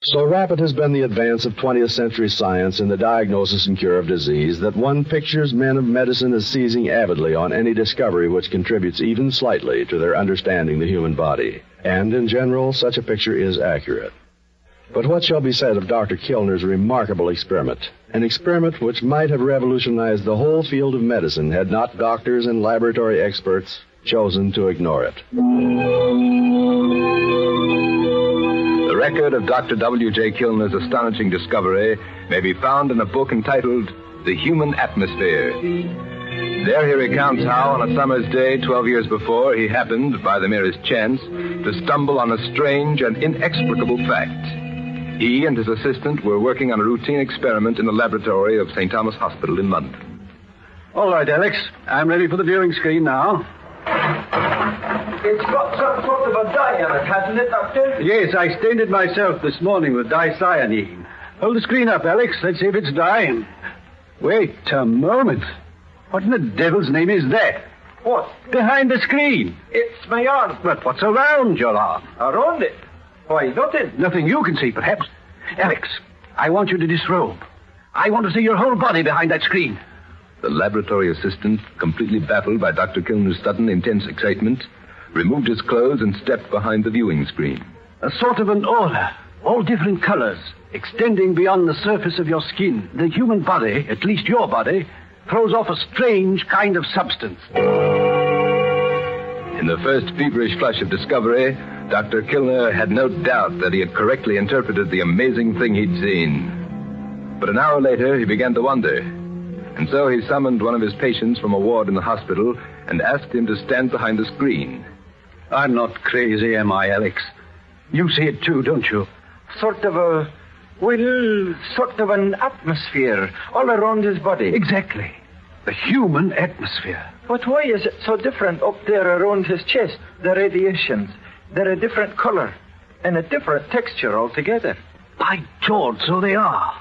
So rapid has been the advance of 20th century science in the diagnosis and cure of disease that one pictures men of medicine as seizing avidly on any discovery which contributes even slightly to their understanding the human body. And in general, such a picture is accurate. But what shall be said of Dr. Kilner's remarkable experiment? An experiment which might have revolutionized the whole field of medicine had not doctors and laboratory experts chosen to ignore it. The record of Dr. W.J. Kilner's astonishing discovery may be found in a book entitled The Human Atmosphere. There he recounts how, on a summer's day 12 years before, he happened, by the merest chance, to stumble on a strange and inexplicable fact. He and his assistant were working on a routine experiment in the laboratory of St. Thomas Hospital in London. All right, Alex. I'm ready for the viewing screen now. It's got some sort of a dye on it, hasn't it, Doctor? Yes, I stained it myself this morning with dicyanine. Hold the screen up, Alex. Let's see if it's dying. Wait a moment. What in the devil's name is that? What? Behind the screen. It's my arm. But what's around your arm? Around it? Why, nothing. Nothing you can see, perhaps. Alex, I want you to disrobe. I want to see your whole body behind that screen. The laboratory assistant, completely baffled by Dr. Kilner's sudden, intense excitement, removed his clothes and stepped behind the viewing screen. A sort of an aura, all different colors, extending beyond the surface of your skin. The human body, at least your body, throws off a strange kind of substance. In the first feverish flush of discovery, Dr. Kilner had no doubt that he had correctly interpreted the amazing thing he'd seen. But an hour later, he began to wonder. And so he summoned one of his patients from a ward in the hospital and asked him to stand behind the screen. I'm not crazy, am I, Alex? You see it too, don't you? Sort of an atmosphere all around his body. Exactly. The human atmosphere. But why is it so different up there around his chest? The radiations, they're a different color and a different texture altogether. By George, so they are.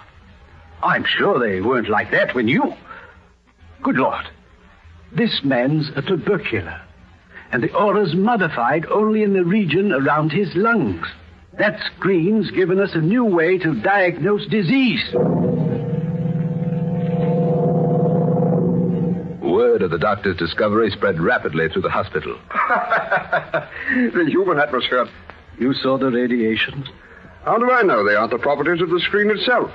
I'm sure they weren't like that when you... Good Lord. This man's a tubercular, and the aura's modified only in the region around his lungs. That screen's given us a new way to diagnose disease. Word of the doctor's discovery spread rapidly through the hospital. The human atmosphere. You saw the radiations? How do I know they aren't the properties of the screen itself?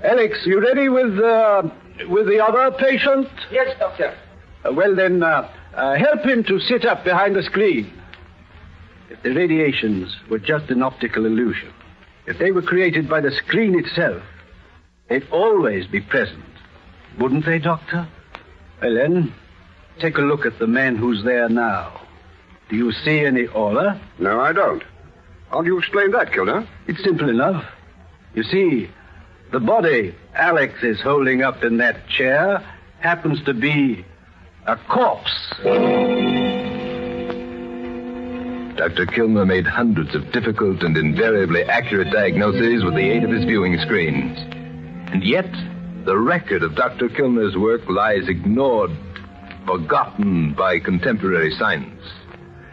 Alex, you ready with the other patient? Yes, Doctor. Well, then, help him to sit up behind the screen. If the radiations were just an optical illusion, if they were created by the screen itself, they'd always be present. Wouldn't they, Doctor? Well, then, take a look at the man who's there now. Do you see any aura? No, I don't. How do you explain that, Kilner? It's simple enough. You see, the body Alex is holding up in that chair happens to be a corpse. Dr. Kilner made hundreds of difficult and invariably accurate diagnoses with the aid of his viewing screens. And yet, the record of Dr. Kilner's work lies ignored, forgotten by contemporary science.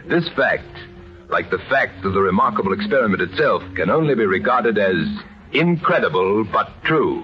This fact, like the fact of the remarkable experiment itself, can only be regarded as incredible but true.